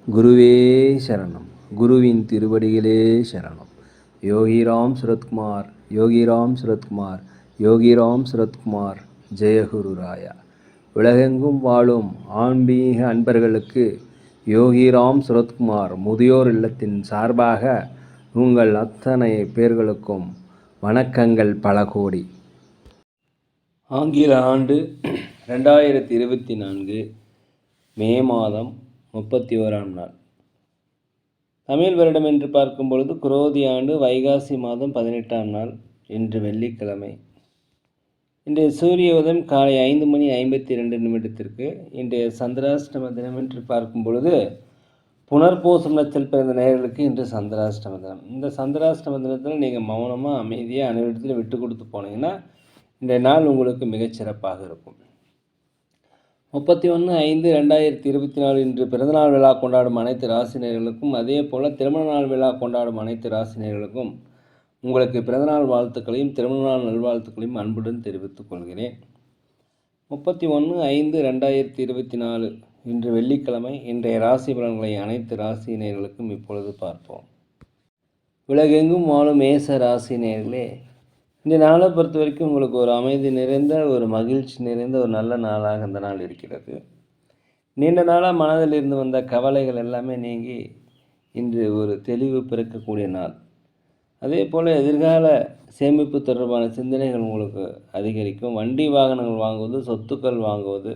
குருவே சரணம். குருவின் திருவடிகளே சரணம். யோகிராம் சுரத்குமார், யோகிராம் சுரத்குமார், யோகிராம் சுரத்குமார். ஜெயகுரு ராயா. உலகெங்கும் வாழும் ஆன்மீக அன்பர்களுக்கு யோகிராம் சுரத்குமார் முதியோர் இல்லத்தின் சார்பாக உங்கள் அத்தனை பேர்களுக்கும் வணக்கங்கள் பல கோடி. ஆங்கில ஆண்டு 2024 மே மாதம் 31ஆம் நாள். தமிழ் வருடம் என்று பார்க்கும் பொழுது குரோதி ஆண்டு வைகாசி மாதம் 18ஆம் நாள். இன்று வெள்ளிக்கிழமை. இன்றைய சூரிய உதயம் காலை 5:52 இன்றைய சந்திராஷ்டம தினம் என்று பார்க்கும் பொழுது புனர்பூசம் நட்சத்திரம் பிறந்த நேயர்களுக்கு இன்று சந்திராஷ்டம தினம். இந்த சந்திராஷ்டம தினத்தில் நீங்கள் மௌனமாக அமைதியாக அனைவரிடத்தில் விட்டு கொடுத்து போனீங்கன்னா இன்றைய நாள் உங்களுக்கு மிகச்சிறப்பாக இருக்கும். 31/5/2024 இன்று பிறந்தநாள் விழா கொண்டாடும் அனைத்து ராசினியர்களுக்கும், அதே போல் திருமண நாள் விழா கொண்டாடும் அனைத்து ராசினியர்களுக்கும் உங்களுக்கு பிறந்தநாள் வாழ்த்துக்களையும் திருமண நாள் நல்வாழ்த்துக்களையும் அன்புடன் தெரிவித்துக் கொள்கிறேன். 31/5/2024 இன்று வெள்ளிக்கிழமை. இன்றைய ராசி பலன்களை அனைத்து ராசினியர்களுக்கும் இப்பொழுது பார்ப்போம். உலகெங்கும் வாழும் மேச ராசினியர்களே, இந்த நாளை பொறுத்த வரைக்கும் உங்களுக்கு ஒரு அமைதி நிறைந்த, ஒரு மகிழ்ச்சி நிறைந்த ஒரு நல்ல நாளாக இந்த நாள் இருக்கிறது. நீண்ட நாளாக மனதில் இருந்து வந்த கவலைகள் எல்லாமே நீங்கி இன்று ஒரு தெளிவு பிறக்கக்கூடிய நாள். அதே போல் எதிர்கால சேமிப்பு தொடர்பான சிந்தனைகள் உங்களுக்கு அதிகரிக்கும். வண்டி வாகனங்கள் வாங்குவது, சொத்துக்கள் வாங்குவது,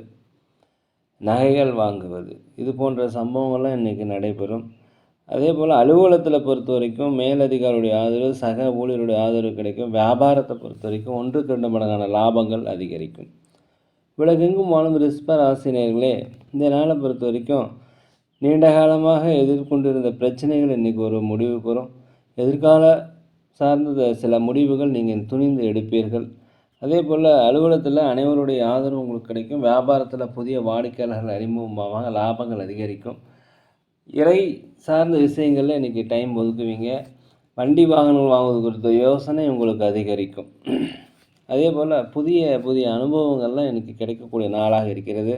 நகைகள் வாங்குவது, இது போன்ற சம்பவங்கள்லாம் இன்றைக்கி நடைபெறும். அதே போல் அலுவலகத்தில் பொறுத்த வரைக்கும் மேலதிகாரியுடைய ஆதரவு, சக ஊழியருடைய ஆதரவு கிடைக்கும். வியாபாரத்தை பொறுத்த வரைக்கும் 1-2 மடங்கான லாபங்கள் அதிகரிக்கும். உலகெங்கும் வாழும் ரிஷப ராசினியர்களே, இந்த நாளை பொறுத்த வரைக்கும் நீண்ட காலமாக எதிர்கொண்டிருந்த பிரச்சனைகள் இன்றைக்கி ஒரு முடிவு பெறும். எதிர்கால சார்ந்த சில முடிவுகள் நீங்கள் துணிந்து எடுப்பீர்கள். அதே போல் அலுவலகத்தில் அனைவருடைய ஆதரவு உங்களுக்கு கிடைக்கும். வியாபாரத்தில் புதிய வாடிக்கையாளர்கள் அறிமுகமாக லாபங்கள் அதிகரிக்கும். இறை சார்ந்த விஷயங்களில் இன்றைக்கி டைம் ஒதுக்குவீங்க. வண்டி வாகனங்கள் வாங்குவது குறித்த யோசனை உங்களுக்கு அதிகரிக்கும். அதே போல் புதிய அனுபவங்கள்லாம் இன்றைக்கி கிடைக்கக்கூடிய நாளாக இருக்கிறது.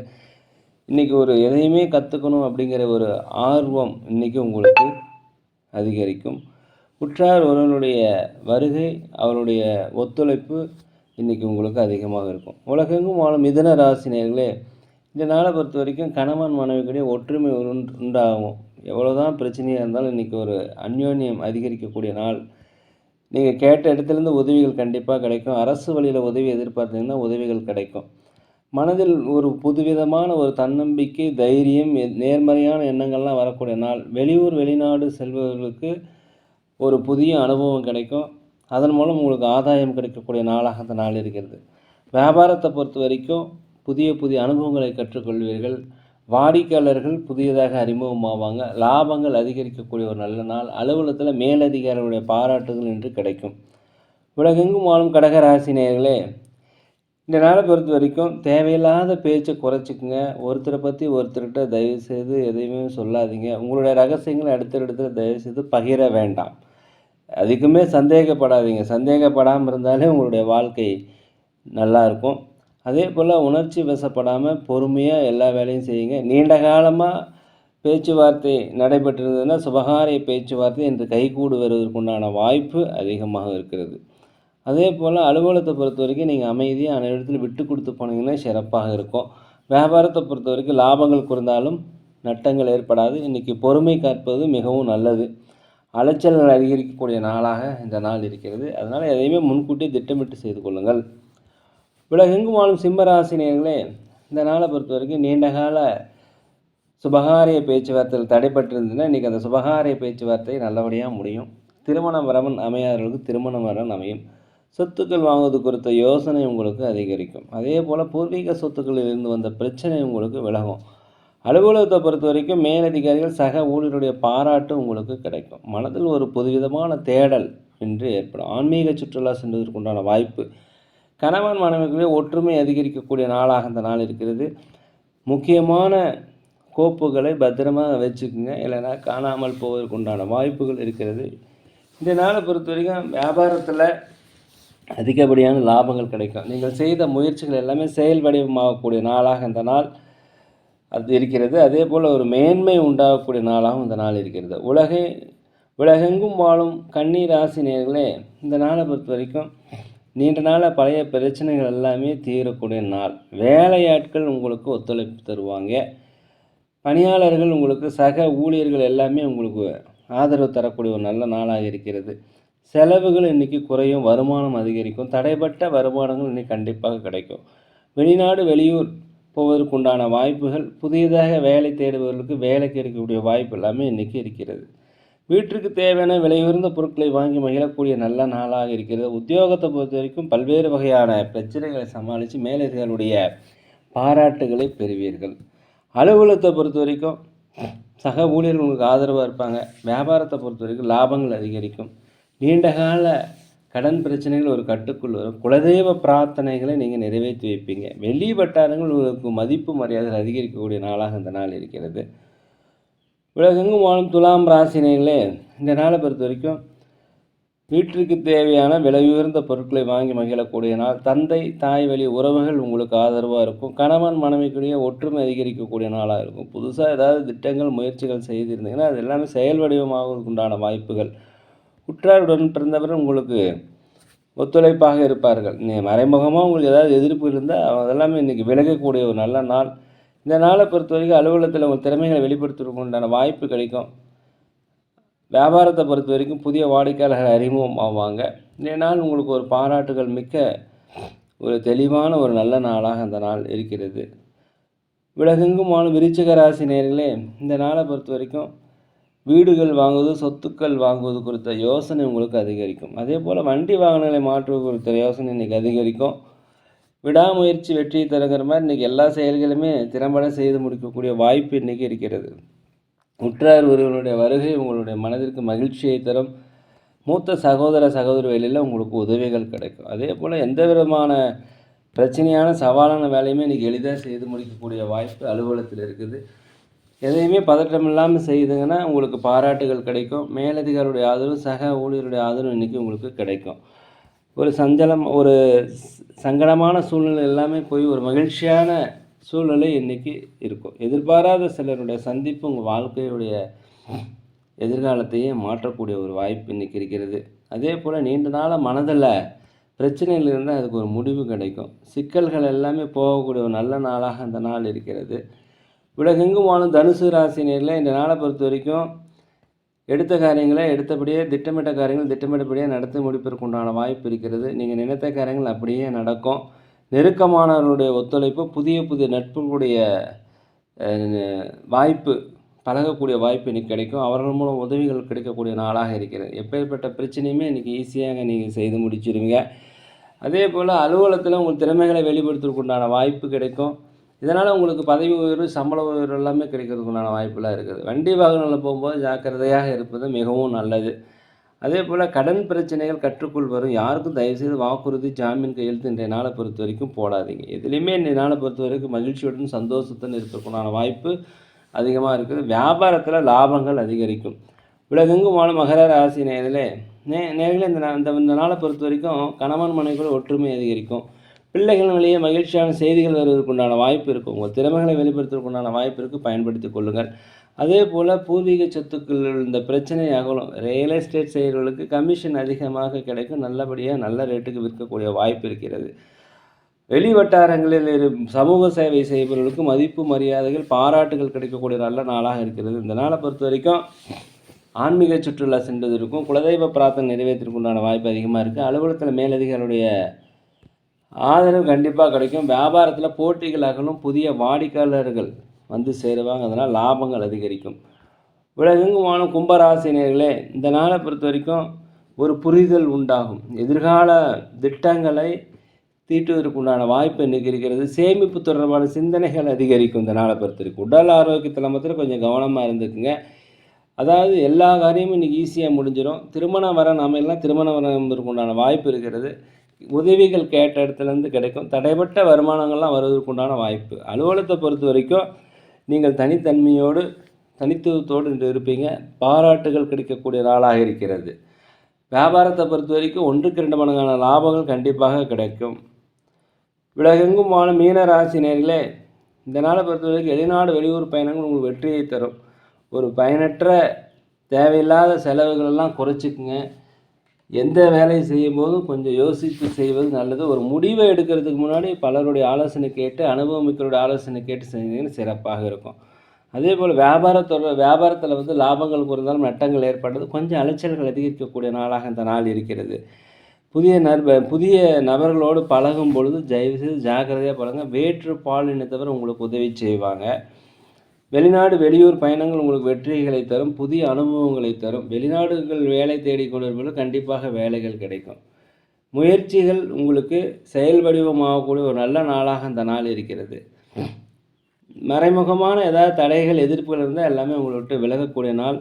இன்றைக்கி ஒரு எதையுமே கற்றுக்கணும் அப்படிங்கிற ஒரு ஆர்வம் இன்றைக்கி உங்களுக்கு அதிகரிக்கும். உற்றார் ஒருவனுடைய வருகை, அவருடைய ஒத்துழைப்பு இன்றைக்கி உங்களுக்கு அதிகமாக இருக்கும். உலகெங்கும் வாழும் மிதுன ராசினியர்களே, இந்த நாளை பொறுத்த வரைக்கும் கணவன் மனைவிக்கிடையே ஒற்றுமை உண்டாகும். எவ்வளோதான் பிரச்சனையாக இருந்தாலும் இன்றைக்கி ஒரு அந்யோன்யம் அதிகரிக்கக்கூடிய நாள். நீங்கள் கேட்ட இடத்துலேருந்து உதவிகள் கண்டிப்பாக கிடைக்கும். அரசு வழியில் உதவி எதிர்பார்த்தீங்கன்னா உதவிகள் கிடைக்கும். மனதில் ஒரு புதுவிதமான ஒரு தன்னம்பிக்கை, தைரியம், நேர்மறையான எண்ணங்கள்லாம் வரக்கூடிய நாள். வெளியூர் வெளிநாடு செல்பவர்களுக்கு ஒரு புதிய அனுபவம் கிடைக்கும். அதன் மூலம் உங்களுக்கு ஆதாயம் கிடைக்கக்கூடிய நாளாக அந்த நாள் இருக்கிறது. வியாபாரத்தை பொறுத்த வரைக்கும் புதிய அனுபவங்களை கற்றுக்கொள்வீர்கள். வாடிக்கையாளர்கள் புதியதாக அறிமுகமாவாங்க. லாபங்கள் அதிகரிக்கக்கூடிய ஒரு நல்ல நாள். அலுவலகத்தில் மேலதிகாரிகளுடைய பாராட்டுகள் இன்று கிடைக்கும். உலகெங்கும் வாழும் கடக ராசினியர்களே, இந்த நாளை பொறுத்த வரைக்கும் தேவையில்லாத பேச்சை குறைச்சிக்குங்க. ஒருத்தரை பற்றி ஒருத்தர்கிட்ட தயவுசெய்து எதையுமே சொல்லாதீங்க. உங்களுடைய ரகசியங்களை அடுத்தடுத்த தயவுசெய்து பகிர வேண்டாம். அதுக்குமே சந்தேகப்படாதீங்க. சந்தேகப்படாமல் இருந்தாலே உங்களுடைய வாழ்க்கை நல்லா இருக்கும். அதே போல் உணர்ச்சி வசப்படாமல் பொறுமையாக எல்லா வேலையும் செய்யுங்க. நீண்ட காலமாக பேச்சுவார்த்தை நடைபெற்றிருந்ததுன்னா சுபகாரிய பேச்சுவார்த்தை இன்று கைகூடு வருவதற்குண்டான வாய்ப்பு அதிகமாக இருக்கிறது. அதே போல் அலுவலகத்தை பொறுத்த வரைக்கும் நீங்கள் அமைதியாக அனைவரிடத்தில் விட்டு கொடுத்து போனீங்கன்னா சிறப்பாக இருக்கும். வியாபாரத்தை பொறுத்த வரைக்கும் லாபங்கள் குறைந்தாலும் நட்டங்கள் ஏற்படாது. இன்றைக்கி பொறுமை காப்பது மிகவும் நல்லது. அலைச்சல்கள் அதிகரிக்கக்கூடிய நாளாக இந்த நாள் இருக்கிறது. அதனால் எதையுமே முன்கூட்டியே திட்டமிட்டு செய்து கொள்ளுங்கள். உலகெங்கும் வாழும் சிம்மராசினியர்களே, இந்த நாளை பொறுத்த வரைக்கும் நீண்டகால சுபகாரிய பேச்சுவார்த்தைகள் தடைப்பட்டிருந்ததுன்னா இன்றைக்கி அந்த சுபகாரிய பேச்சுவார்த்தை நல்லபடியாக முடியும். திருமண வரவன் அமையாதவர்களுக்கு திருமண வரன் அமையும். சொத்துக்கள் வாங்குவது குறித்த யோசனை உங்களுக்கு அதிகரிக்கும். அதே போல் பூர்வீக சொத்துக்களில் இருந்து வந்த பிரச்சனை உங்களுக்கு விலகும். அலுவலகத்தை பொறுத்த வரைக்கும் மேலதிகாரிகள் சக ஊழியருடைய பாராட்டு உங்களுக்கு கிடைக்கும். மனதில் ஒரு புதுவிதமான தேடல் இன்று ஏற்படும். ஆன்மீக சுற்றுலா சென்றதற்குண்டான வாய்ப்பு. கணவன் மனைவிகளே ஒற்றுமை அதிகரிக்கக்கூடிய நாளாக இந்த நாள் இருக்கிறது. முக்கியமான கோப்புகளை பத்திரமாக வச்சுக்கோங்க, இல்லைன்னா காணாமல் போவதற்குண்டான வாய்ப்புகள் இருக்கிறது. இந்த நாளை பொறுத்த வரைக்கும் வியாபாரத்தில் அதிகப்படியான லாபங்கள் கிடைக்கும். நீங்கள் செய்த முயற்சிகள் எல்லாமே செயல் வடிவமாகக்கூடிய நாளாக இந்த நாள். அது இருக்கிறது. அதே போல் ஒரு மேன்மை உண்டாகக்கூடிய நாளாகவும் இந்த நாள் இருக்கிறது. உலகெங்கும் வாழும் கன்னி ராசி நேயர்களே, இந்த நாளை பொறுத்த வரைக்கும் நீண்ட நாளாக பழைய பிரச்சனைகள் எல்லாமே தீரக்கூடிய நாள். வேலையாட்கள் உங்களுக்கு ஒத்துழைப்பு தருவாங்க. பணியாளர்கள் உங்களுக்கு சக ஊழியர்கள் எல்லாமே உங்களுக்கு ஆதரவு தரக்கூடிய ஒரு நல்ல நாளாக இருக்கிறது. செலவுகள் இன்றைக்கி குறையும், வருமானம் அதிகரிக்கும். தடைப்பட்ட வருமானங்கள் இன்றைக்கி கண்டிப்பாக கிடைக்கும். வெளிநாடு வெளியூர் போவதற்குண்டான வாய்ப்புகள், புதியதாக வேலை தேடுபவர்களுக்கு வேலை கிடைக்கக்கூடிய வாய்ப்பு எல்லாமே இன்றைக்கி இருக்கிறது. வீட்டிற்கு தேவையான விலையுயர்ந்த பொருட்களை வாங்கி மகிழக்கூடிய நல்ல நாளாக இருக்கிறது. உத்தியோகத்தை பொறுத்த வரைக்கும் பல்வேறு வகையான பிரச்சனைகளை சமாளித்து மேலதிகாரிகளுடைய பாராட்டுகளை பெறுவீர்கள். அலுவலகத்தை பொறுத்த வரைக்கும் சக ஊழியர்கள் உங்களுக்கு ஆதரவாக இருப்பாங்க. வியாபாரத்தை பொறுத்த வரைக்கும் லாபங்கள் அதிகரிக்கும். நீண்டகால கடன் பிரச்சனைகள் ஒரு கட்டுக்குள் வரும். குலதெய்வ பிரார்த்தனைகளை நீங்கள் நிறைவேற்றி வைப்பீங்க. வெளி வட்டாரங்கள் உங்களுக்கு மதிப்பு மரியாதை அதிகரிக்கக்கூடிய நாளாக இந்த நாள் இருக்கிறது. உலகெங்கும் வாழும் துலாம் ராசினிகளே, இந்த நாளை பொறுத்த வரைக்கும் வீட்டிற்கு தேவையான விலையுயர்ந்த பொருட்களை வாங்கி மகிழக்கூடிய நாள். தந்தை தாய் வழி உறவுகள் உங்களுக்கு ஆதரவாக இருக்கும். கணவன் மனைவிக்குரிய ஒற்றுமை அதிகரிக்கக்கூடிய நாளாக இருக்கும். புதுசாக ஏதாவது திட்டங்கள் முயற்சிகள் செய்திருந்தீங்கன்னா அது எல்லாமே செயல் வடிவமாவதற்கு உண்டான வாய்ப்புகள். உற்றாருடன் பிறந்தவர்கள் உங்களுக்கு ஒத்துழைப்பாக இருப்பார்கள். மறைமுகமாக உங்களுக்கு ஏதாவது எதிர்ப்பு இருந்தால் அதெல்லாமே இன்றைக்கி விலகக்கூடிய ஒரு நல்ல நாள். இந்த நாளை பொறுத்த வரைக்கும் அலுவலகத்தில் உங்கள் திறமைகளை வெளிப்படுத்துவதற்கு உண்டான வாய்ப்பு கிடைக்கும். வியாபாரத்தை பொறுத்த வரைக்கும் புதிய வாடிக்கையாளர்கள் அறிமுகம் ஆவாங்க. இந்த நாள் உங்களுக்கு ஒரு பாராட்டுகள் மிக்க ஒரு தெளிவான ஒரு நல்ல நாளாக அந்த நாள் இருக்கிறது. உலகெங்கும் வாழும் விருச்சிக ராசி நேயர்களே, இந்த நாளை பொறுத்த வரைக்கும் வீடுகள் வாங்குவது, சொத்துக்கள் வாங்குவது குறித்த யோசனை உங்களுக்கு அதிகரிக்கும். அதே போல் வண்டி வாகனங்களை மாற்றுவது குறித்த யோசனை இன்றைக்கி அதிகரிக்கும். விடாமுயற்சி வெற்றி தருங்கிற மாதிரி இன்றைக்கி எல்லா செயல்களுமே திறம்பட செய்து முடிக்கக்கூடிய வாய்ப்பு இன்றைக்கி இருக்கிறது. உற்றார் ஒருவருடைய வருகை உங்களுடைய மனதிற்கு மகிழ்ச்சியை தரும். மூத்த சகோதர சகோதரி வழியில் உங்களுக்கு உதவிகள் கிடைக்கும். அதே போல் எந்த விதமான பிரச்சனையான சவாலான வேலையுமே இன்றைக்கி எளிதாக செய்து முடிக்கக்கூடிய வாய்ப்பு அலுவலகத்தில் இருக்குது. எதையுமே பதட்டம் இல்லாமல் செய்யுதுங்கன்னா உங்களுக்கு பாராட்டுகள் கிடைக்கும். மேலதிகாரியுடைய ஆதரவு, சக ஊழியருடைய ஆதரவு இன்றைக்கி உங்களுக்கு கிடைக்கும். ஒரு சங்கடமான சூழ்நிலை எல்லாமே போய் ஒரு மகிழ்ச்சியான சூழ்நிலை இன்றைக்கி இருக்கும். எதிர்பாராத சிலருடைய சந்திப்பு உங்கள் வாழ்க்கையுடைய எதிர்காலத்தையே மாற்றக்கூடிய ஒரு வாய்ப்பு இன்றைக்கி இருக்கிறது. அதே போல் நீண்ட நாளாக மனதில் பிரச்சனைகள் இருந்தால் அதுக்கு ஒரு முடிவு கிடைக்கும். சிக்கல்கள் எல்லாமே போகக்கூடிய ஒரு நல்ல நாளாக அந்த நாள் இருக்கிறது. உலகெங்கும் வாழும் தனுசு ராசினியரில் இந்த நாளை பொறுத்த வரைக்கும் எடுத்த காரியங்களை எடுத்தபடியே, திட்டமிட்ட காரியங்கள் திட்டமிட்டபடியே நடத்தி முடிப்பதற்கு உண்டான வாய்ப்பு இருக்கிறது. நீங்கள் நினைத்த காரியங்கள் அப்படியே நடக்கும். நெருக்கமானவர்களுடைய ஒத்துழைப்பு, புதிய நட்புகளுடைய வாய்ப்பு, பழகக்கூடிய வாய்ப்பு இன்றைக்கி கிடைக்கும். அவர்கள் மூலம் உதவிகள் கிடைக்கக்கூடிய நாளாக இருக்கிறது. எப்பேற்பட்ட பிரச்சனையுமே இன்றைக்கி ஈஸியாக நீங்கள் செய்து முடிச்சிடுவீங்க. அதே போல் அலுவலகத்தில் உங்கள் திறமைகளை வெளிப்படுத்துவதற்கு உண்டான வாய்ப்பு கிடைக்கும். இதனால் உங்களுக்கு பதவி உயர்வு, சம்பள உயர்வு எல்லாமே கிடைக்கிறதுக்குண்டான வாய்ப்பெல்லாம் இருக்குது. வண்டி வாகனங்களில் போகும்போது ஜாக்கிரதையாக இருப்பது மிகவும் நல்லது. அதே போல் கடன் பிரச்சனைகள் கட்டுக்குள் வரும். யாருக்கும் தயவுசெய்து வாக்குறுதி, ஜாமீன் கையெழுத்து இன்றைய நாளை பொறுத்த வரைக்கும் போடாதீங்க. எதுலேயுமே இன்றைய நாளை பொறுத்த வரைக்கும் மகிழ்ச்சியுடன் சந்தோஷத்துடன் இருக்கிறதுக்குண்டான வாய்ப்பு அதிகமாக இருக்குது. வியாபாரத்தில் லாபங்கள் அதிகரிக்கும். உலகெங்கும் வாழும் மகர ராசி நேர்களே இந்த நாளை பொறுத்த வரைக்கும் கணவன் மனைவிக்குள் ஒற்றுமை அதிகரிக்கும். பிள்ளைகள் வழியே மகிழ்ச்சியான செய்திகள் வருவதற்குண்டான வாய்ப்பு இருக்கும். உங்கள் திறமைகளை வெளிப்படுத்துவதற்குண்டான வாய்ப்பு இருக்குது, பயன்படுத்தி கொள்ளுங்கள். அதே போல் பூர்வீக சொத்துக்கள் இந்த பிரச்சனை அகலும். ரியல் எஸ்டேட் செய்கிறவர்களுக்கு கமிஷன் அதிகமாக கிடைக்கும். நல்லபடியாக நல்ல ரேட்டுக்கு விற்கக்கூடிய வாய்ப்பு இருக்கிறது. வெளி வட்டாரங்களில் சமூக சேவை செய்பவர்களுக்கு மதிப்பு மரியாதைகள், பாராட்டுகள் கிடைக்கக்கூடிய நல்ல நாளாக இருக்கிறது. இந்த நாளை பொறுத்த வரைக்கும் ஆன்மீக சுற்றுலா சென்றது இருக்கும். குலதெய்வ பிரார்த்தனை நிறைவேற்றுவதற்குண்டான வாய்ப்பு அதிகமாக இருக்குது. அலுவலகத்தில் மேலதிகாரிகளுடைய ஆதரவு கண்டிப்பாக கிடைக்கும். வியாபாரத்தில் போட்டிகள் அகலும். புதிய வாடிக்கையாளர்கள் வந்து சேருவாங்க. அதனால் லாபங்கள் அதிகரிக்கும். உலகெங்கும் வாழும் கும்பராசினியர்களே, இந்த நாளை பொறுத்த வரைக்கும் ஒரு புரிதல் உண்டாகும். எதிர்கால திட்டங்களை தீட்டுவதற்கு உண்டான வாய்ப்பு இன்றைக்கி இருக்கிறது. சேமிப்பு தொடர்பான சிந்தனைகள் அதிகரிக்கும். இந்த நாளை பொறுத்த வரைக்கும் உடல் ஆரோக்கியத்தில் மாத்திரம் கொஞ்சம் கவனமாக இருந்துக்குங்க. அதாவது எல்லா காரியமும் இன்றைக்கி ஈஸியாக முடிஞ்சிடும். திருமணம் வர நாம எல்லாம் திருமணம் வரதுக்கு உண்டான வாய்ப்பு இருக்கிறது. உதவிகள் கேட்ட இடத்துலேருந்து கிடைக்கும். தடைப்பட்ட வருமானங்கள்லாம் வருவதற்குண்டான வாய்ப்பு. அலுவலகத்தை பொறுத்த வரைக்கும் நீங்கள் தனித்தன்மையோடு தனித்துவத்தோடு இருப்பீங்க. பாராட்டுகள் கிடைக்கக்கூடிய நாளாக இருக்கிறது. வியாபாரத்தை பொறுத்த வரைக்கும் 1க்கு 2 மடங்கான லாபங்கள் கண்டிப்பாக கிடைக்கும். உலகெங்கும் வாழும் மீன ராசி நேயர்களே, இந்த நாளை பொறுத்தவரைக்கும் வெளிநாடு வெளியூர் பயணங்கள் உங்களுக்கு வெற்றியை தரும். ஒரு பயனற்ற தேவையில்லாத செலவுகளெல்லாம் குறைச்சிக்குங்க. எந்த வேலையை செய்யும்போதும் கொஞ்சம் யோசித்து செய்வது நல்லது. ஒரு முடிவை எடுக்கிறதுக்கு முன்னாடி பலருடைய ஆலோசனை கேட்டு, அனுபவமிக்கருடைய ஆலோசனை கேட்டு செஞ்சீங்கன்னா சிறப்பாக இருக்கும். அதேபோல் வியாபாரத்தில் வந்து லாபங்கள் குறைந்தாலும் நட்டங்கள் ஏற்படுறது, கொஞ்சம் அலைச்சல்கள் அதிகரிக்கக்கூடிய நாளாக இந்த நாள் இருக்கிறது. புதிய நபர்களோடு பழகும் பொழுது தயவுசெய்து ஜாக்கிரதையாக பழங்க. வேற்று பாலினத்தவர் உங்களுக்கு உதவி செய்வாங்க. வெளிநாடு வெளியூர் பயணங்கள் உங்களுக்கு வெற்றிகளை தரும், புதிய அனுபவங்களை தரும். வெளிநாடுகள் வேலை தேடிக்கொண்டிருப்பவர்கள் கண்டிப்பாக வேலைகள் கிடைக்கும். முயற்சிகள் உங்களுக்கு செயல் வடிவமாகக்கூடிய ஒரு நல்ல நாளாக இந்த நாள் இருக்கிறது. மறைமுகமான ஏதாவது தடைகள் எதிர்ப்புகள் இருந்தால் எல்லாமே உங்களை விட்டு விலகக்கூடிய நாள்.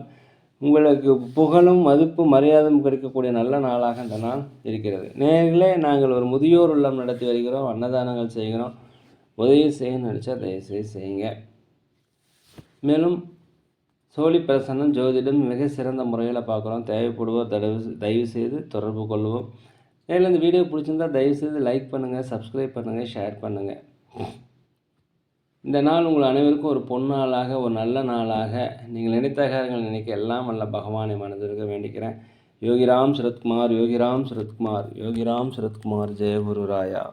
உங்களுக்கு புகழும் மதிப்பு மரியாதையும் கிடைக்கக்கூடிய நல்ல நாளாக இந்த நாள் இருக்கிறது. நேர்களே, நாங்கள் ஒரு முதியோர் இல்லம் நடத்தி வருகிறோம், அன்னதானங்கள் செய்கிறோம். உதவி செய்ய நினச்சா தயவுசெய்து செய்யுங்க. மேலும் சோழி பிரசன்னம் ஜோதிடம் மிக சிறந்த முறையில் பார்க்குறோம். தேவைப்படுவோர் தயவு செய்து தொடர்பு கொள்வோம். மேலும் இந்த வீடியோ பிடிச்சிருந்தால் தயவுசெய்து லைக் பண்ணுங்கள், சப்ஸ்கிரைப் பண்ணுங்கள், ஷேர் பண்ணுங்கள். இந்த நாள் உங்கள் அனைவருக்கும் ஒரு பொன்னாளாக, ஒரு நல்ல நாளாக, நீங்கள் நினைத்த காரியங்கள் நினைக்க எல்லாம் வல்ல பகவானை மனதிற்க வேண்டிக்கிறேன். யோகிராம் சரத்குமார், யோகிராம் சரத்குமார், யோகிராம் சரத்குமார். ஜெய குரு ராயா.